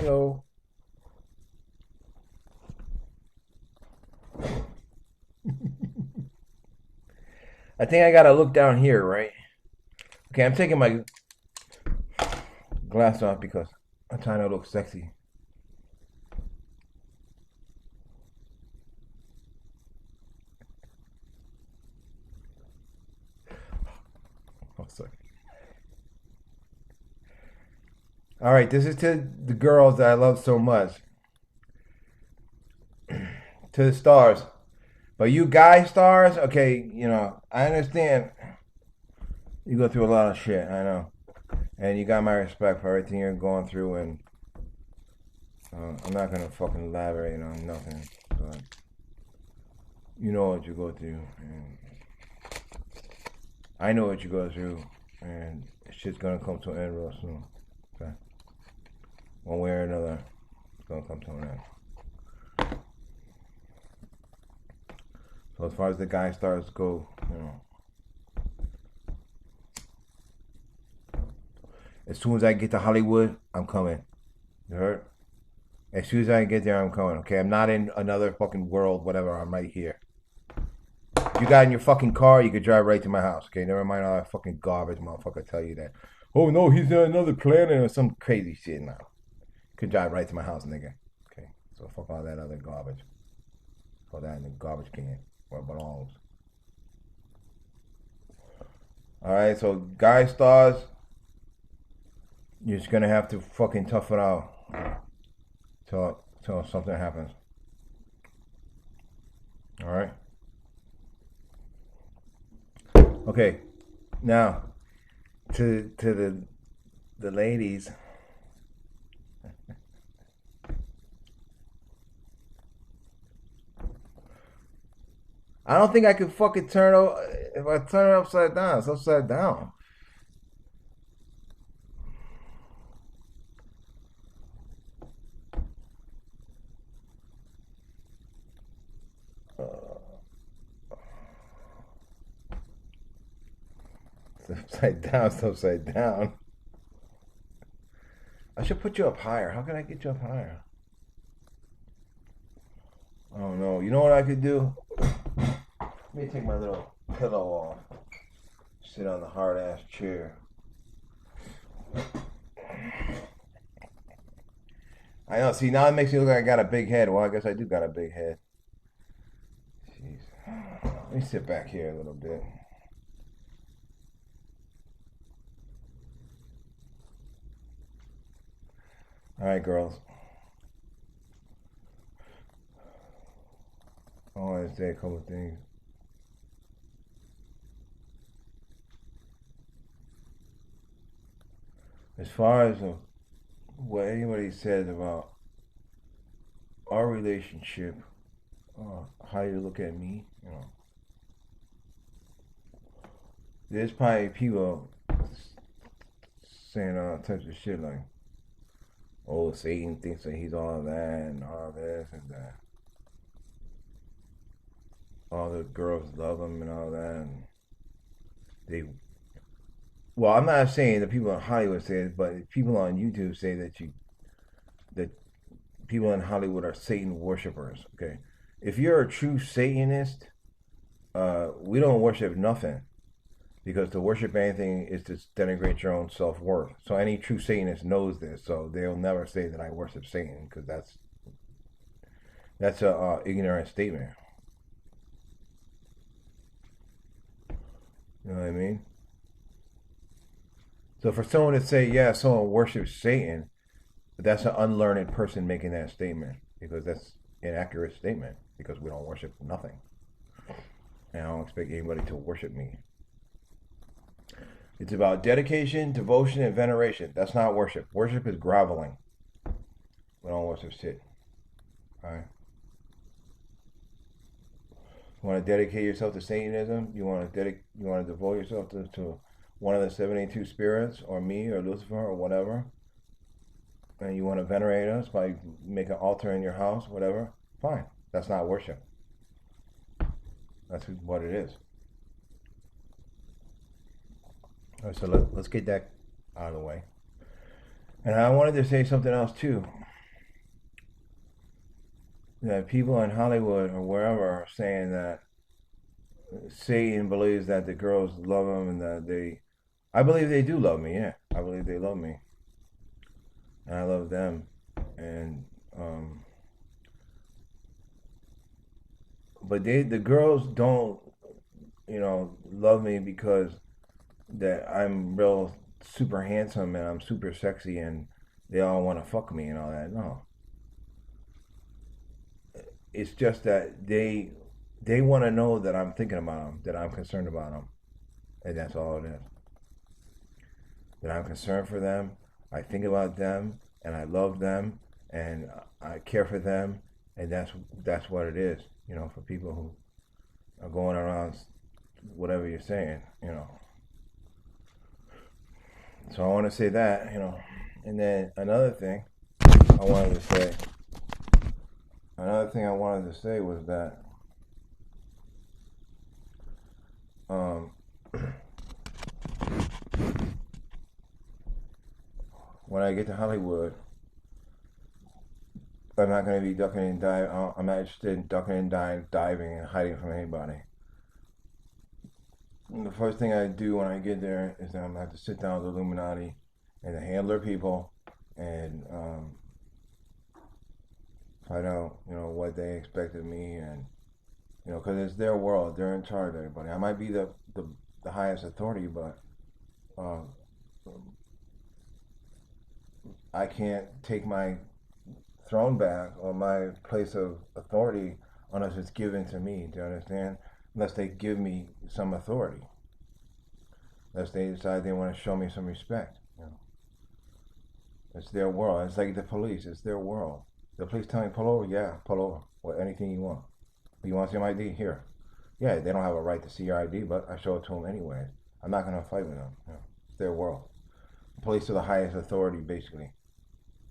Hello. I think I gotta look down here, right? Okay, I'm taking my glass off because I'm trying to look sexy. Oh, sorry. All right, this is to the girls that I love so much, to the stars. But you guy stars, okay, I understand you go through a lot of shit. I know, and you got my respect for everything you're going through, and I'm not gonna fucking elaborate on nothing, but you know what you go through, and I know what you go through, and shit's gonna come to an end real soon. Okay, one way or another, it's gonna come to an end. So as far as the guy stars go, as soon as I get to Hollywood, I'm coming. You heard? As soon as I get there, I'm coming. Okay, I'm not in another fucking world, whatever. I'm right here. If you got in your fucking car, you could drive right to my house. Okay, never mind all that fucking garbage, motherfucker. Tell you that. Oh no, he's on another planet or some crazy shit now. Could drive right to my house, nigga. Okay, so fuck all that other garbage. Throw that in the garbage can where it belongs. All right, so guy stars, you're just gonna have to fucking tough it out till something happens. All right. Okay. Now to the ladies. I don't think I could fucking turn it. If I turn it upside down, it's upside down. It's upside down. It's upside down. I should put you up higher. How can I get you up higher? Oh no. You know what I could do? Let me take my little pillow off. Sit on the hard ass chair. I know. See, now it makes me look like I got a big head. Well, I guess I do got a big head. Jeez. Let me sit back here a little bit. All right, girls. I want to say a couple of things. As far as what anybody says about our relationship, how you look at me, there's probably people saying all types of shit like, "Oh, Satan thinks that he's all that and all this and that. All the girls love him and all that." And they, well, I'm not saying that people in Hollywood say it, but people on YouTube say that people in Hollywood are Satan worshippers. Okay, if you're a true Satanist, we don't worship nothing because to worship anything is to denigrate your own self worth. So any true Satanist knows this, so they'll never say that I worship Satan because that's a ignorant statement. You know what I mean? So for someone to say, yeah, someone worships Satan, that's an unlearned person making that statement because that's an accurate statement because we don't worship nothing. And I don't expect anybody to worship me. It's about dedication, devotion, and veneration. That's not worship. Worship is groveling. We don't worship shit. All right. You want to dedicate yourself to Satanism? You want to devote yourself to one of the 72 spirits, or me, or Lucifer, or whatever, and you want to venerate us by making an altar in your house, whatever, fine. That's not worship. That's what it is. All right, so let's get that out of the way. And I wanted to say something else too. that people in Hollywood or wherever are saying that Satan believes that the girls love him and that they. I believe they do love me. Yeah, I believe they love me, and I love them, and um, but the girls don't love me because that I'm real super handsome and I'm super sexy and they all want to fuck me and all that. No, it's just that they want to know that I'm thinking about them, that I'm concerned about them, and that's all it is. That I'm concerned for them, I think about them, and I love them, and I care for them, and that's what it is. For people who are going around whatever you're saying. So I want to say that. And then I wanted to say, another thing I wanted to say was that um, when I get to Hollywood, I'm not going to be ducking and diving. I'm not interested in ducking and diving and hiding from anybody. And the first thing I do when I get there is that I'm going to have to sit down with the Illuminati and the handler people and find out, what they expect of me, and because it's their world, they're in charge of everybody. I might be the highest authority, but um, I can't take my throne back or my place of authority unless it's given to me. Do you understand? Unless they give me some authority, unless they decide they want to show me some respect. It's their world. It's like the police. It's their world. The police tell me pull over. Yeah, pull over. Or anything you want. You want to see my ID? Here. Yeah, they don't have a right to see your ID, but I show it to them anyway. I'm not going to fight with them. It's their world. The police are the highest authority, basically.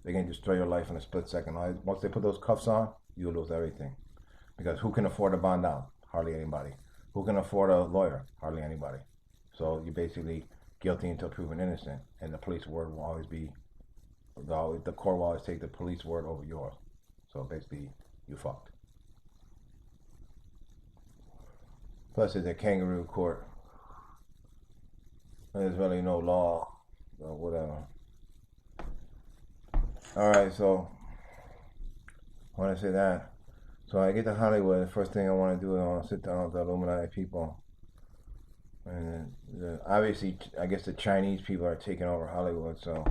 They can destroy your life in a split second. Once they put those cuffs on, you lose everything. Because who can afford a bond out? Hardly anybody. Who can afford a lawyer? Hardly anybody. So you're basically guilty until proven innocent, and the police word will always be the court will always take the police word over yours. So basically, you fucked. Plus, it's a kangaroo court. There's really no law or whatever. All right, so I want to say that. So I get to Hollywood. The first thing I want to do is I want to sit down with the Illuminati people, and obviously, I guess the Chinese people are taking over Hollywood. So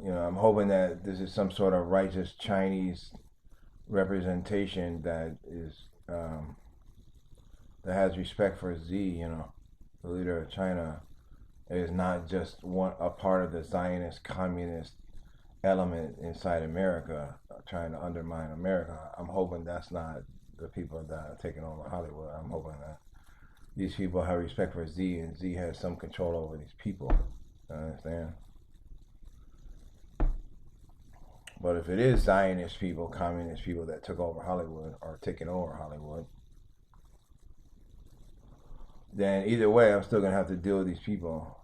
I'm hoping that this is some sort of righteous Chinese representation that that has respect for Xi, the leader of China. It is not just a part of the Zionist communist element inside America trying to undermine America. I'm hoping that's not the people that are taking over Hollywood. I'm hoping that these people have respect for Xi, and Xi has some control over these people. You understand? But if it is Zionist people, communist people that took over Hollywood or taking over Hollywood, then either way, I'm still gonna have to deal with these people.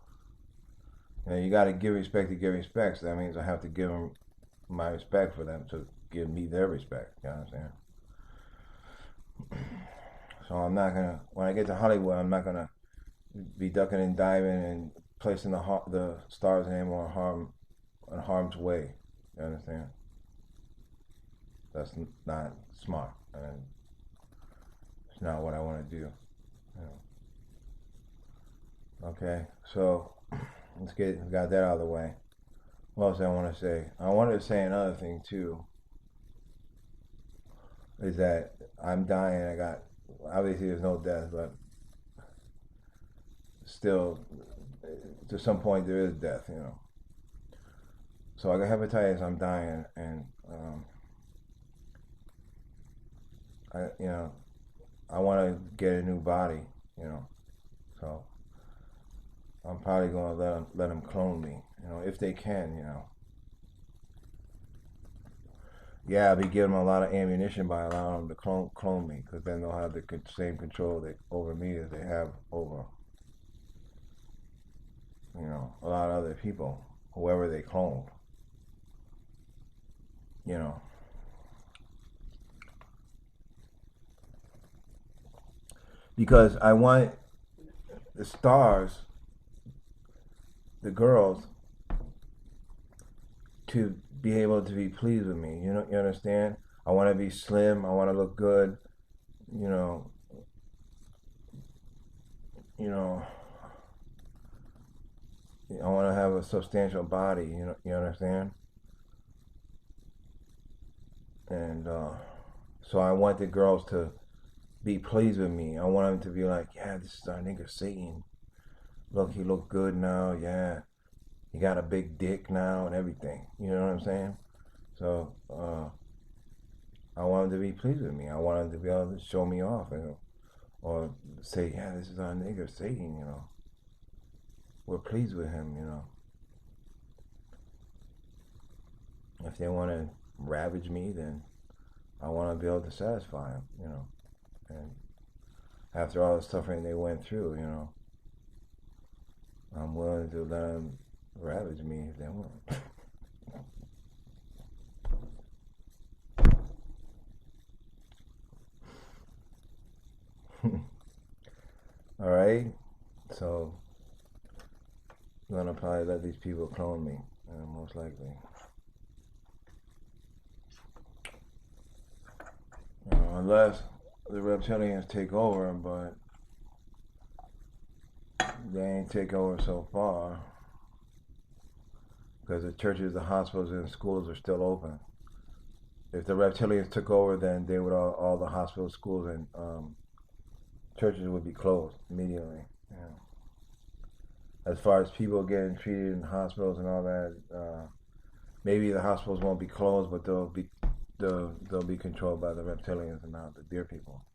And you got to give respect to give respect. So that means I have to give them my respect for them to give me their respect. You know what I'm saying? So I'm not gonna. When I get to Hollywood, I'm not gonna be ducking and diving and placing the stars' name on harm's way. You understand? That's not smart, and it's not what I want to do. Okay, so got that out of the way. What else I want to say? I wanted to say another thing too. Is that I'm dying. Obviously there's no death, but still, to some point there is death. So I got hepatitis. I'm dying, and I want to get a new body. So I'm probably going to let them clone me, if they can, Yeah, I'll be giving them a lot of ammunition by allowing them to clone me, because then they'll have the same control over me as they have over, a lot of other people, whoever they cloned, because I want the stars, the girls, to be able to be pleased with me. You understand? I want to be slim. I want to look good. You know, you know. I want to have a substantial body. You understand? And so I want the girls to be pleased with me. I want them to be like, yeah, this is our nigga Satan. Look, he look good now. Yeah, he got a big dick now and everything. You know what I'm saying? So I want them to be pleased with me. I want them to be able to show me off, or say, yeah, this is our nigga Satan. We're pleased with him. If they want to ravage me, then I want to be able to satisfy them. And after all the suffering they went through, I'm willing to let them ravage me if they want. All right, so I'm gonna probably let these people clone me, most likely. Unless the reptilians take over, but they ain't take over so far, because the churches, the hospitals, and schools are still open. If the reptilians took over, then they would all the hospitals, schools, and churches would be closed immediately. As far as people getting treated in hospitals and all that, maybe the hospitals won't be closed, but they'll be controlled by the reptilians and not the deer people.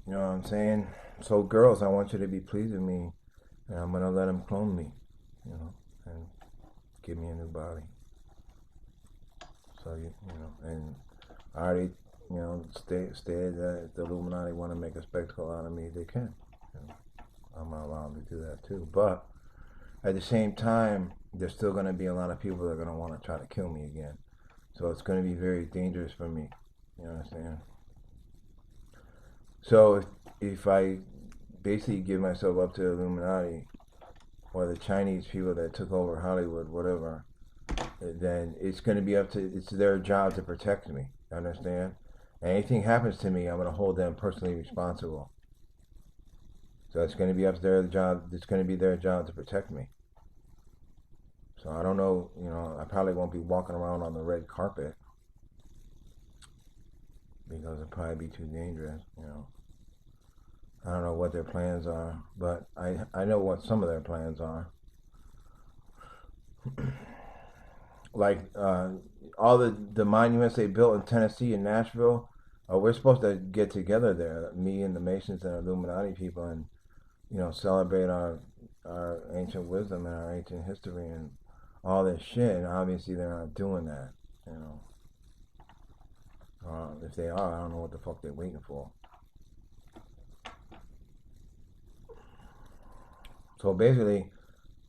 You know what I'm saying? So girls, I want you to be pleased with me, and I'm gonna let them clone me, and give me a new body. So and I already stated that if the Illuminati want to make a spectacle out of me, they can. I'm not allowed to do that too. But at the same time, there's still going to be a lot of people that are going to want to try to kill me again. So it's going to be very dangerous for me. You understand? So if I basically give myself up to the Illuminati or the Chinese people that took over Hollywood, whatever, then it's going to be it's their job to protect me. You understand? Anything happens to me, I'm going to hold them personally responsible. So it's going to be up to their job. It's going to be their job to protect me. So I don't know. I probably won't be walking around on the red carpet because it'd probably be too dangerous. I don't know what their plans are, but I know what some of their plans are. Like all the monuments they built in Tennessee and Nashville, we're supposed to get together there, me and the Masons and Illuminati people, and celebrate our ancient wisdom and our ancient history and all this shit. And obviously they're not doing that. If they are, I don't know what the fuck they're waiting for. So basically,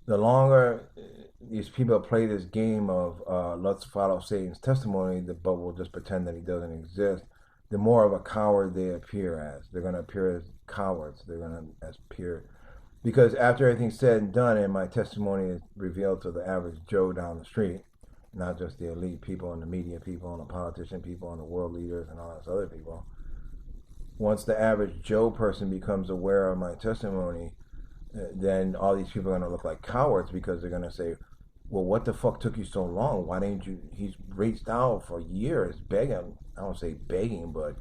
the longer these people play this game of let's follow Satan's testimony, but we'll just pretend that he doesn't exist, the more of a coward they appear as. They're going to appear as cowards. They're going to appear... Because after everything's said and done, and my testimony is revealed to the average Joe down the street, not just the elite people and the media people and the politician people and the world leaders and all those other people, once the average Joe person becomes aware of my testimony, then all these people are going to look like cowards, because they're going to say, well, what the fuck took you so long? Why didn't you... He's reached out for years begging, I don't say begging, but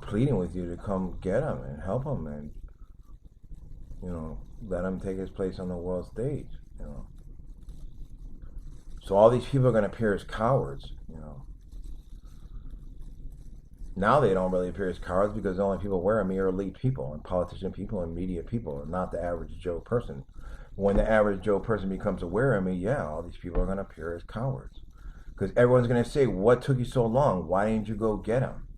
pleading with you to come get him and help him and let him take his place on the world stage. So all these people are going to appear as cowards. Now they don't really appear as cowards, because the only people wearing me are elite people and politician people and media people, and not the average Joe person. When the average Joe person becomes aware of me, yeah, all these people are going to appear as cowards, because everyone's going to say, what took you so long? Why didn't you go get him?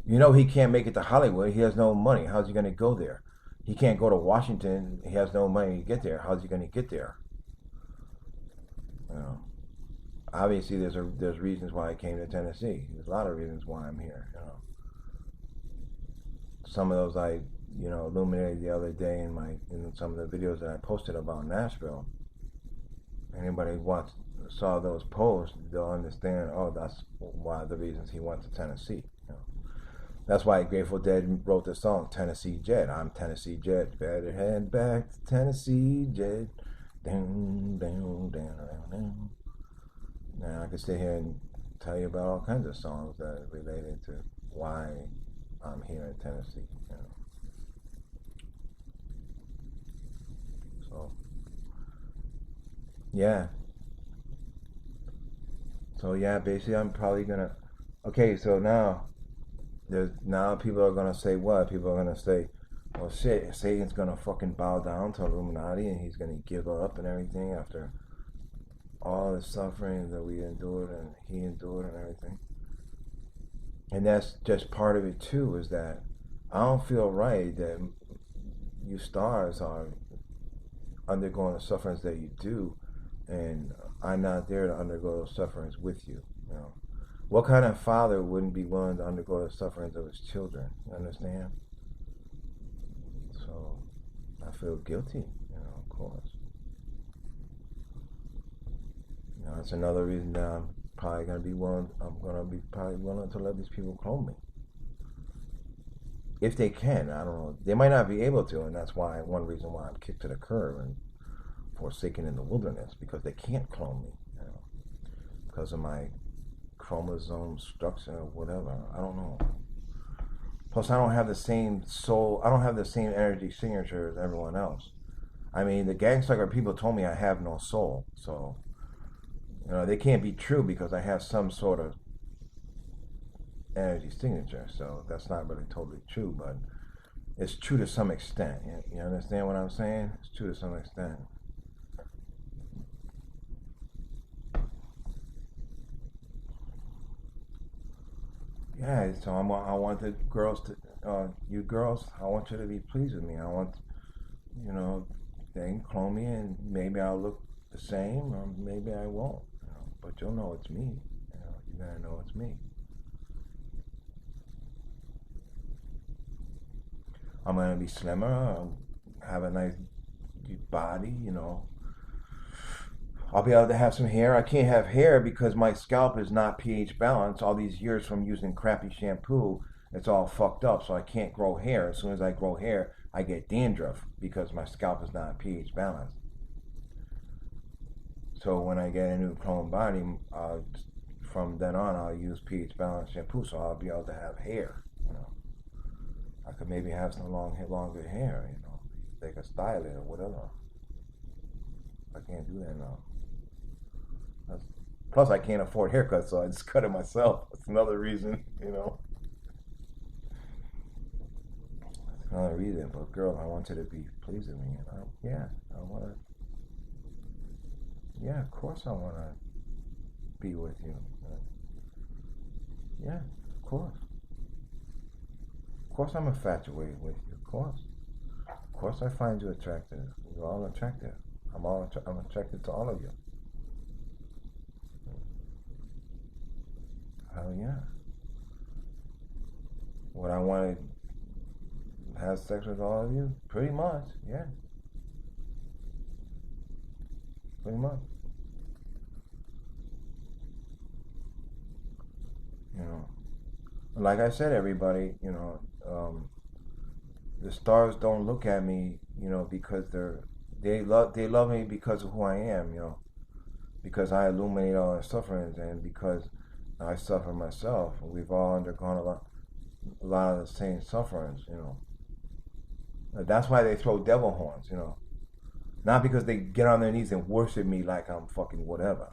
He can't make it to Hollywood. He has no money. How's he going to go there? He can't go to Washington. He has no money to get there. How's he going to get there? obviously there's reasons why I came to Tennessee. There's a lot of reasons why I'm here. Some of those I illuminated the other day in some of the videos that I posted about Nashville. Anybody saw those posts, they'll understand. Oh, that's one of the reasons he went to Tennessee. That's why Grateful Dead wrote the song Tennessee Jet. I'm Tennessee Jet. Better head back to Tennessee Jet. Down, down, down, down, down. Now I could sit here and tell you about all kinds of songs that are related to why I'm here in Tennessee. So yeah. So yeah, basically I'm probably gonna. Okay, so now people are gonna say what? People are gonna say, well, shit, Satan's gonna fucking bow down to Illuminati and he's gonna give up and everything after all the suffering that we endured and he endured and everything. And that's just part of it too, is that I don't feel right that you stars are undergoing the sufferings that you do, and I'm not there to undergo those sufferings with you. What kind of father wouldn't be willing to undergo the sufferings of his children? You understand? So I feel guilty, of course. That's another reason that I'm probably gonna be willing. I'm gonna be probably willing to let these people clone me if they can. I don't know. They might not be able to, and that's why one reason why I'm kicked to the curb and forsaken in the wilderness, because they can't clone me, because of my chromosome structure or whatever. I don't know. Plus, I don't have the same soul. I don't have the same energy signature as everyone else. I mean, the Gangster people told me I have no soul, so they can't be true because I have some sort of energy signature. So that's not really totally true, but it's true to some extent. You understand what I'm saying? It's true to some extent. Yeah, so I want the girls to, you girls, I want you to be pleased with me. I want, they can clone me and maybe I'll look the same or maybe I won't. But you'll know it's me. You're gonna know it's me. I'm gonna be slimmer. I'll have a nice body. I'll be able to have some hair. I can't have hair because my scalp is not pH balanced. All these years from using crappy shampoo, it's all fucked up. So I can't grow hair. As soon as I grow hair, I get dandruff because my scalp is not pH balanced. So when I get a new clone body, from then on, I'll use pH balanced shampoo. So I'll be able to have hair. I could maybe have some longer hair. They could style it or whatever. I can't do that now. Plus, I can't afford haircuts, so I just cut it myself. That's another reason. That's another reason. But girl, I want you to be pleased with me. I want to. Yeah, of course I want to be with you. Yeah, of course. Of course I'm infatuated with you. Of course. Of course I find you attractive. You're all attractive. I'm attracted to all of you. Hell yeah. Would I want to have sex with all of you? Pretty much, yeah. Pretty much. Like I said, everybody, the stars don't look at me, because they love me because of who I am, because I illuminate all their sufferings and because I suffer myself. We've all undergone a lot of the same sufferings, That's why they throw devil horns, Not because they get on their knees and worship me like I'm fucking whatever.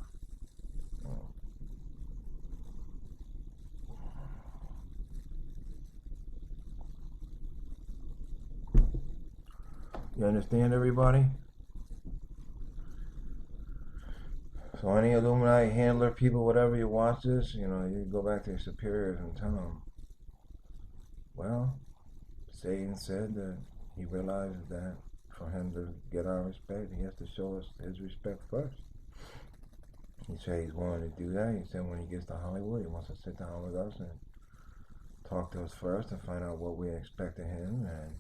You understand, everybody? So any Illuminati handler people, whatever, you watch this, you go back to your superiors and tell them, well, Satan said that he realizes that for him to get our respect, he has to show us his respect first. He said he's willing to do that. He said when he gets to Hollywood, he wants to sit down with us and talk to us first and find out what we expect of him and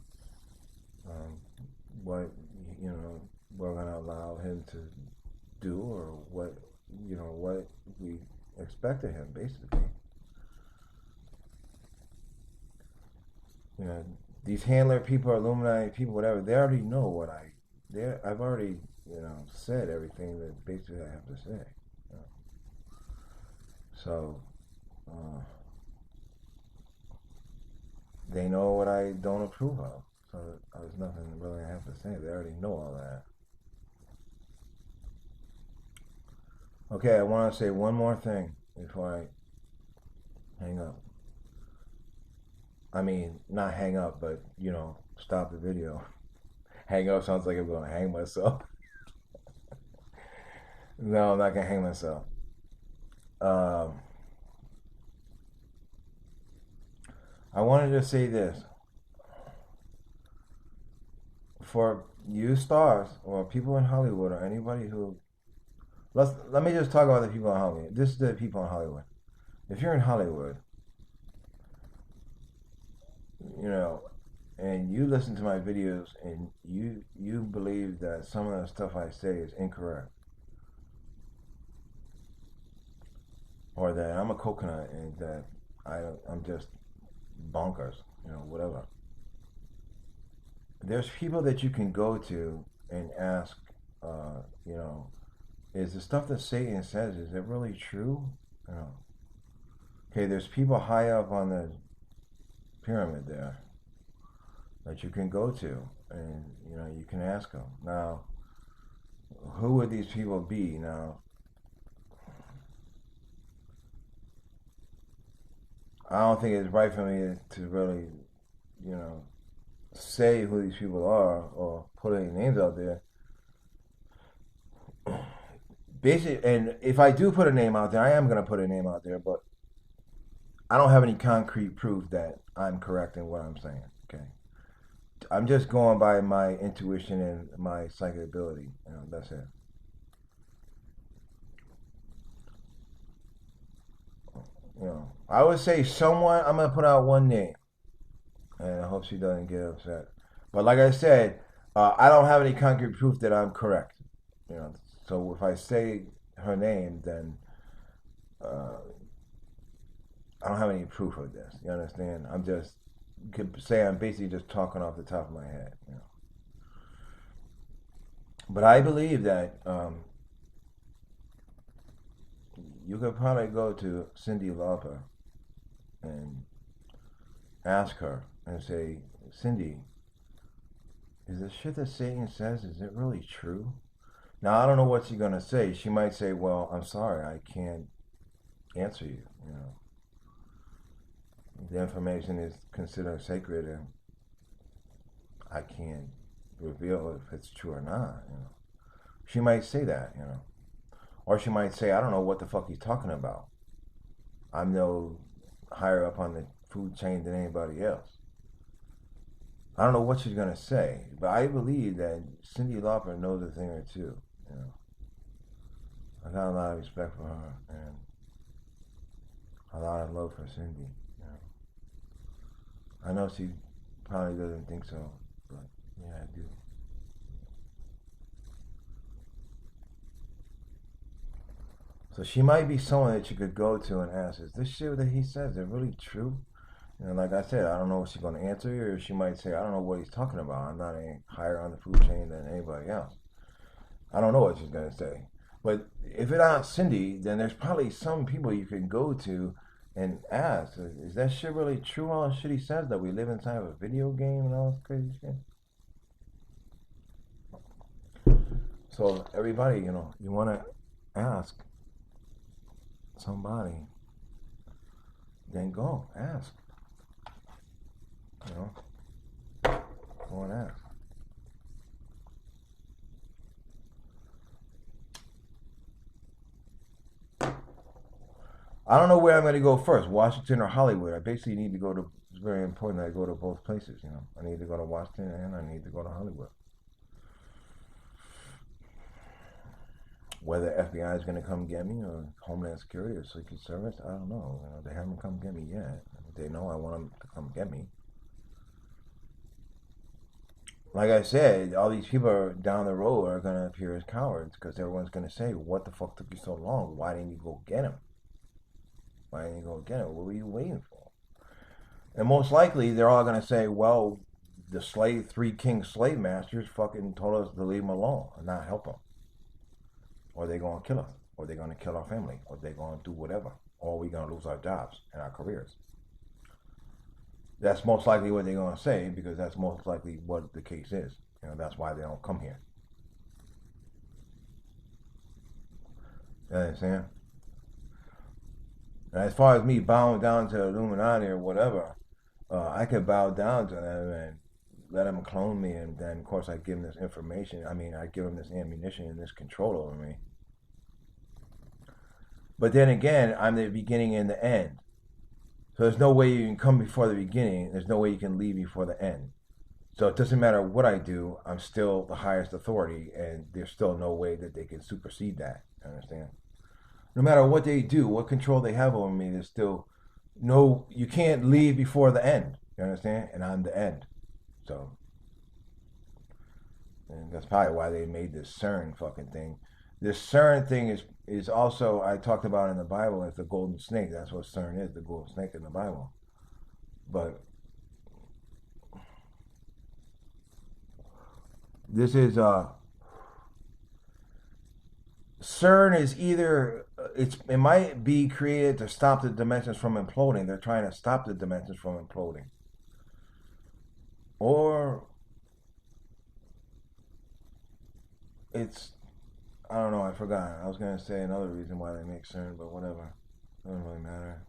what we're gonna allow him to do or what we expect of him, basically. These handler people, Illuminati people, whatever, they already know what I've already said everything that basically I have to say. So they know what I don't approve of. So there's nothing really I have to say. They already know all that. Okay, I want to say one more thing before I hang up. I mean, not hang up, but stop the video. Hang up sounds like I'm going to hang myself. No, I'm not going to hang myself. I wanted to say this. For you stars or people in Hollywood or anybody who let me just talk about the people in Hollywood. This is the people in Hollywood. If you're in Hollywood, and you listen to my videos and you believe that some of the stuff I say is incorrect, or that I'm a coconut and that I'm just bonkers, whatever. There's people that you can go to and ask, is the stuff that Satan says, is it really true? Okay, there's people high up on the pyramid there that you can go to and you can ask them. Now, who would these people be? Now, I don't think it's right for me to really say who these people are or put any names out there. Basically, and if I do put a name out there, I am going to put a name out there, but I don't have any concrete proof that I'm correct in what I'm saying. Okay, I'm just going by my intuition and my psychic ability. That's it. I would say someone. I'm gonna put out one name, and I hope she doesn't get upset. But like I said, I don't have any concrete proof that I'm correct. So if I say her name, then I don't have any proof of this. You understand? I'm just could say I'm basically just talking off the top of my head. But I believe that you could probably go to Cyndi Lauper and ask her and say, Cyndi, is the shit that Satan says, is it really true? Now, I don't know what she's going to say. She might say, well, I'm sorry, I can't answer you. The information is considered sacred and I can't reveal if it's true or not. She might say that, Or she might say, I don't know what the fuck he's talking about. I'm no higher up on the food chain than anybody else. I don't know what she's going to say, but I believe that Cyndi Lauper knows a thing or two. I got a lot of respect for her and a lot of love for Cyndi. I know she probably doesn't think so, but yeah, I do. So she might be someone that you could go to and ask, is this shit that he says, is it really true? Like I said, I don't know if she's going to answer you, or she might say, I don't know what he's talking about. I'm not any higher on the food chain than anybody else. I don't know what she's going to say. But if it's not Cyndi, then there's probably some people you can go to and ask, is that shit really true, all the shit he says, that we live inside of a video game and all this crazy shit? So everybody, you want to ask somebody, then go ask. Go and ask. I don't know where I'm going to go first, Washington or Hollywood. I basically need to go to. It's very important that I go to both places. I need to go to Washington and I need to go to Hollywood. Whether FBI is going to come get me or Homeland Security or Secret Service, I don't know. They haven't come get me yet. They know I want them to come get me. Like I said, all these people down the road are going to appear as cowards because everyone's going to say, what the fuck took you so long? Why didn't you go get him? Why didn't you go get him? What were you waiting for? And most likely, they're all going to say, well, the three king slave masters fucking told us to leave them alone and not help them. Or they're going to kill us. Or they're going to kill our family. Or they're going to do whatever. Or we're going to lose our jobs and our careers. That's most likely what they're going to say because that's most likely what the case is. That's why they don't come here. You understand? And as far as me bowing down to Illuminati or whatever, I could bow down to them and let them clone me, and then of course I give them this information. I give them this ammunition and this control over me. But then again, I'm the beginning and the end. So there's no way you can come before the beginning. There's no way you can leave before the end. So it doesn't matter what I do. I'm still the highest authority, and there's still no way that they can supersede that. You understand? No matter what they do, what control they have over me, there's still no. You can't leave before the end. You understand? And I'm the end. So, and that's probably why they made this CERN fucking thing. This CERN thing is also, I talked about in the Bible as the golden snake. That's what CERN is, the golden snake in the Bible. But this is CERN is either it might be created to stop the dimensions from imploding. They're trying to stop the dimensions from imploding. Or it's, I don't know, I forgot. I was going to say another reason why they make CERN, but whatever. Doesn't really matter.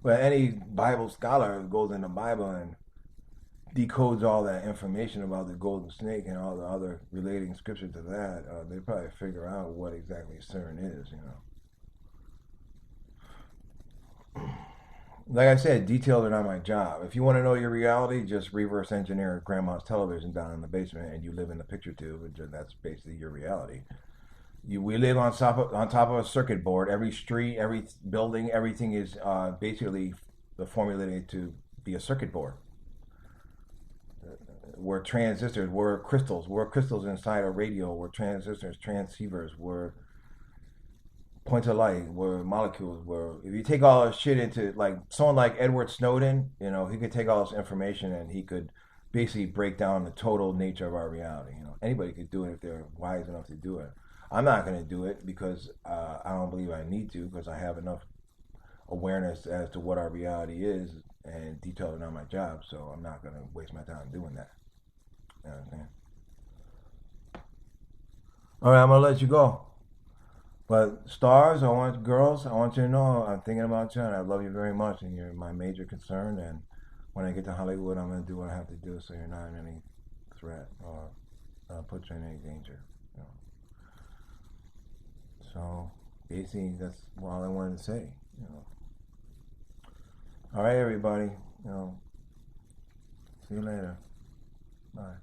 But any Bible scholar who goes in the Bible and decodes all that information about the golden snake and all the other relating scripture to that, they probably figure out what exactly CERN is, Like I said, details are not my job. If you want to know your reality, just reverse engineer grandma's television down in the basement and you live in the picture tube, and that's basically your reality. We live on top of a circuit board. Every street, every building, everything is basically formulated to be a circuit board. We're transistors, we're crystals inside a radio, we're transistors, transceivers, we're points of light, we're molecules, if you take all this shit into, like someone like Edward Snowden, he could take all this information and he could basically break down the total nature of our reality. Anybody could do it if they're wise enough to do it. I'm not going to do it because I don't believe I need to, because I have enough awareness as to what our reality is, and detailing on my job, so I'm not going to waste my time doing that. You know what I'm saying? All right, I'm going to let you go. But stars, I want you to know I'm thinking about you, and I love you very much, and you're my major concern. And when I get to Hollywood, I'm going to do what I have to do so you're not in any threat or put you in any danger. So basically, that's all I wanted to say. All right, everybody. See you later. Bye.